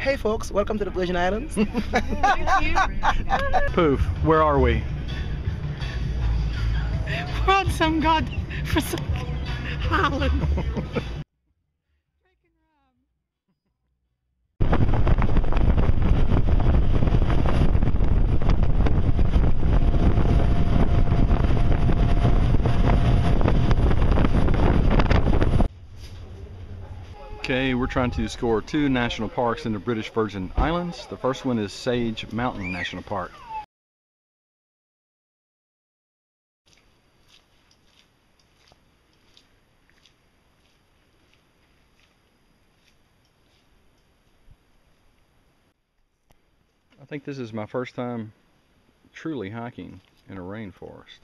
Hey folks, welcome to the Virgin Islands. Poof, where are we? We're on some island. Okay, we're trying to score 2 national parks in the British Virgin Islands. The first one is Sage Mountain National Park. I think this is my first time truly hiking in a rainforest.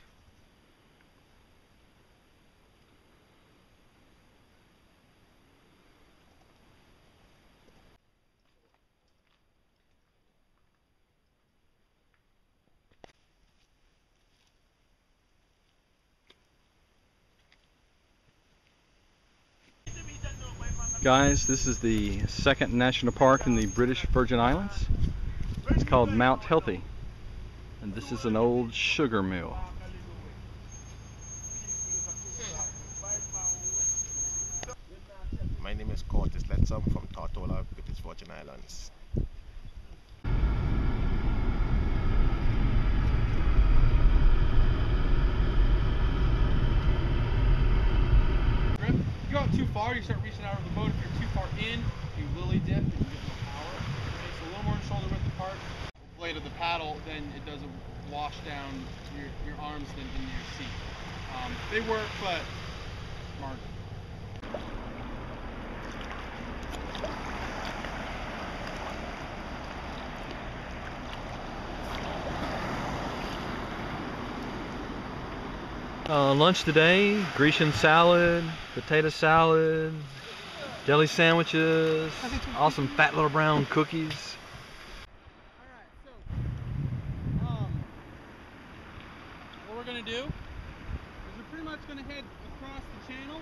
Guys, this is the second national park in the British Virgin Islands. It's called Mount Healthy, and this is an old sugar mill. My name is Curtis Letsom from Tortola, British Virgin Islands. If you go out too far, you start reaching out of the boat. If you're too far in, you lily dip and you get no power. It makes a little more shoulder width apart. The blade of the paddle, then it doesn't wash down your arms then into your seat. They work, but margin. Lunch today, Grecian salad, potato salad, jelly sandwiches, awesome fat little brown cookies. Alright, so what we're gonna do is we're pretty much gonna head across the channel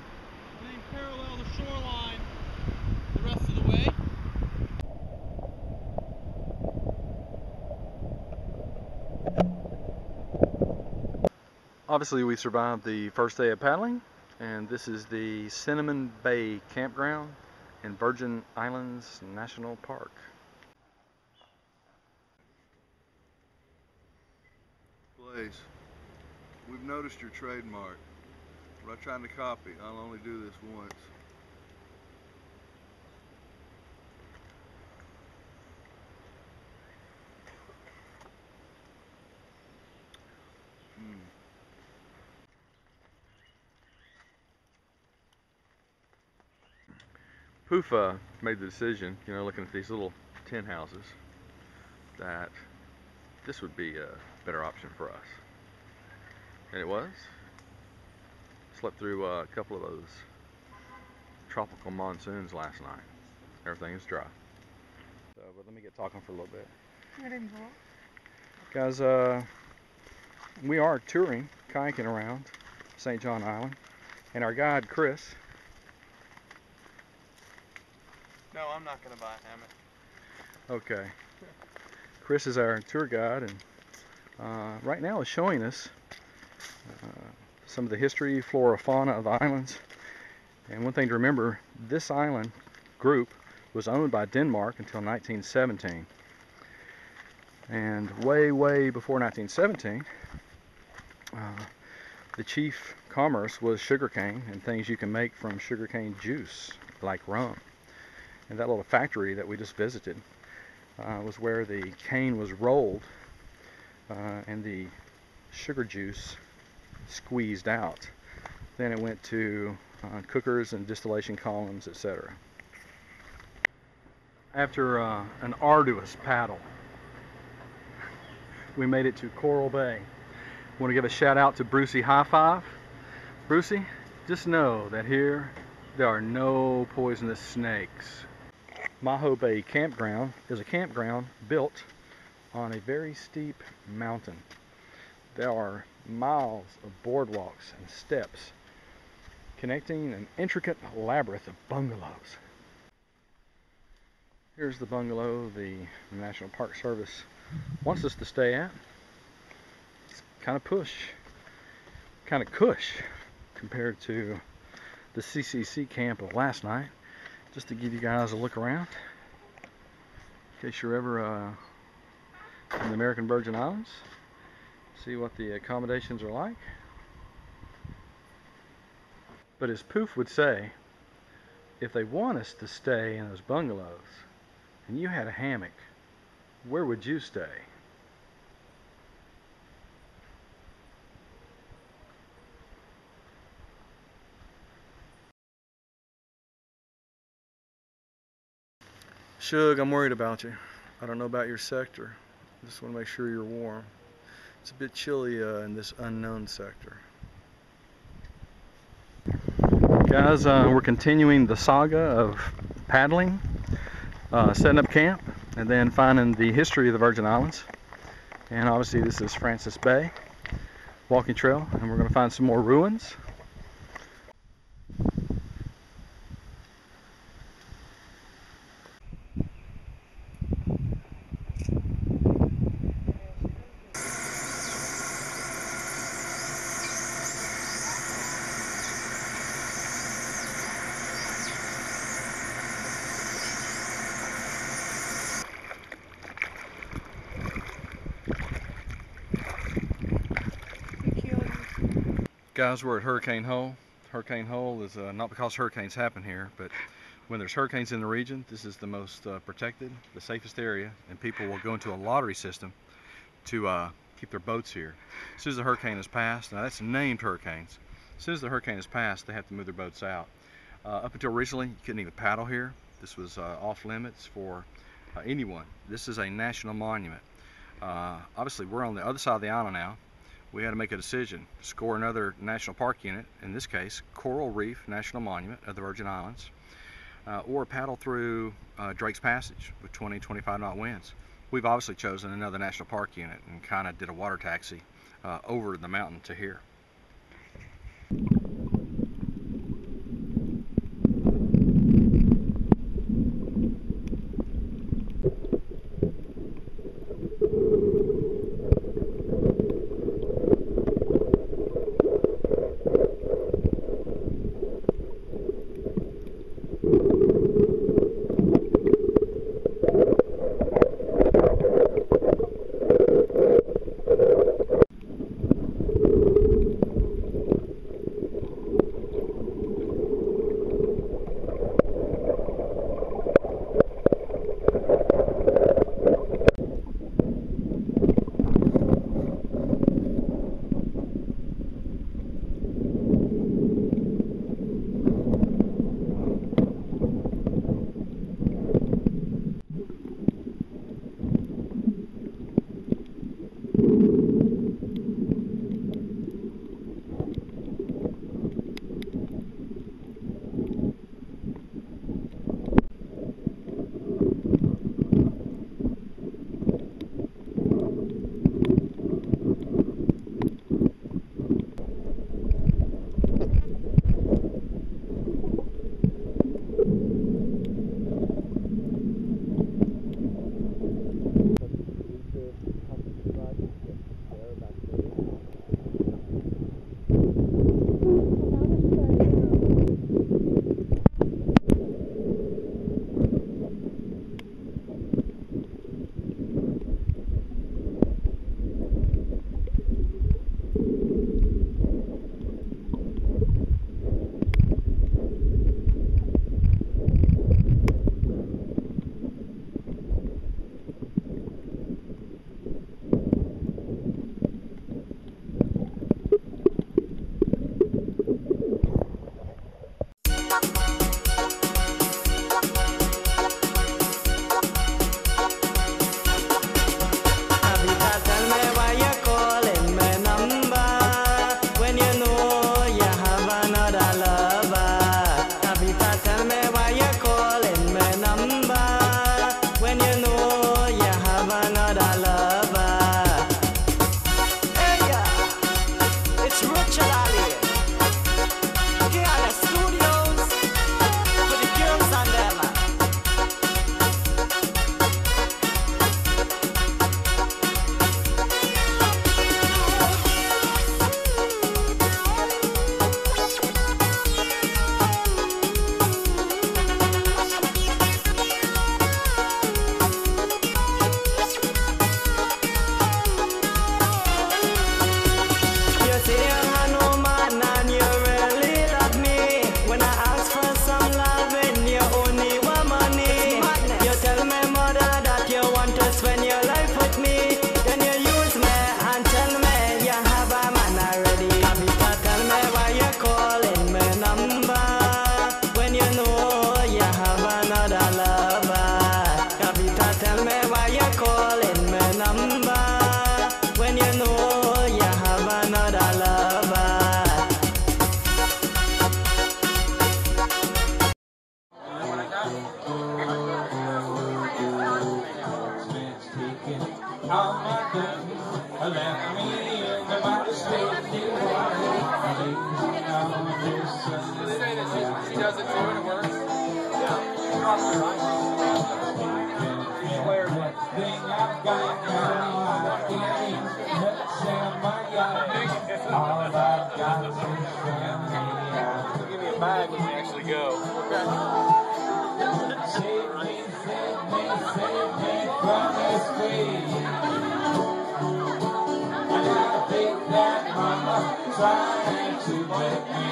and then parallel the shoreline the rest of the way. Obviously we survived the first day of paddling, and this is the Cinnamon Bay Campground in Virgin Islands National Park. Blaze, we've noticed your trademark. We're not trying to copy. I'll only do this once. Poof made the decision, you know, looking at these little tin houses, that this would be a better option for us. And it was. Slept through a couple of those tropical monsoons last night. Everything is dry. So, but let me get talking for a little bit. Guys, we are touring, kayaking around St. John Island, and our guide Chris. No, I'm not gonna buy a hammock. Okay. Chris is our tour guide, and right now is showing us some of the history, flora, fauna of the islands. And one thing to remember, this island group was owned by Denmark until 1917. And way before 1917, the chief commerce was sugarcane and things you can make from sugarcane juice, like rum. And that little factory that we just visited was where the cane was rolled and the sugar juice squeezed out. Then it went to cookers and distillation columns, etc. After an arduous paddle, we made it to Coral Bay. I want to give a shout out to Brucey High Five. Brucey, just know that here there are no poisonous snakes. Maho Bay Campground is a campground built on a very steep mountain. There are miles of boardwalks and steps connecting an intricate labyrinth of bungalows. Here's the bungalow the National Park Service wants us to stay at. It's kind of cush compared to the CCC camp of last night. Just to give you guys a look around, in case you're ever in the American Virgin Islands, see what the accommodations are like. But as Poof would say, if they want us to stay in those bungalows and you had a hammock, where would you stay? Shug, I'm worried about you. I don't know about your sector. I just want to make sure you're warm. It's a bit chilly in this unknown sector. Guys, we're continuing the saga of paddling, setting up camp, and then finding the history of the Virgin Islands. And obviously this is Francis Bay walking trail, and we're going to find some more ruins. Guys, we're at Hurricane Hole. Hurricane Hole is not because hurricanes happen here, but when there's hurricanes in the region, this is the most protected, the safest area, and people will go into a lottery system to keep their boats here. As soon as the hurricane has passed, now that's named hurricanes, as soon as the hurricane has passed, they have to move their boats out. Up until recently, you couldn't even paddle here. This was off limits for anyone. This is a national monument. Obviously, we're on the other side of the island now. We had to make a decision, score another national park unit, in this case Coral Reef National Monument of the Virgin Islands, or paddle through Drake's Passage with 20-25 knot winds. We've obviously chosen another national park unit and kind of did a water taxi over the mountain to here. does it too and it works? Give me a bag when we actually go. Okay. Save me from this way. I gotta think that mama trying to wet me.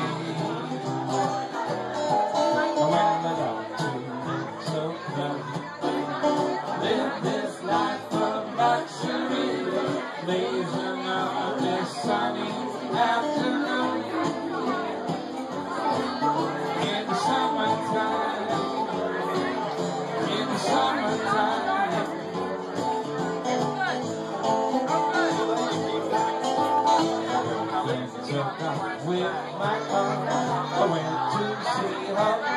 When the doctor so young, live this life of luxury, blazing on this sunny afternoon. In the summertime, in the summertime. With my car, I went to see her.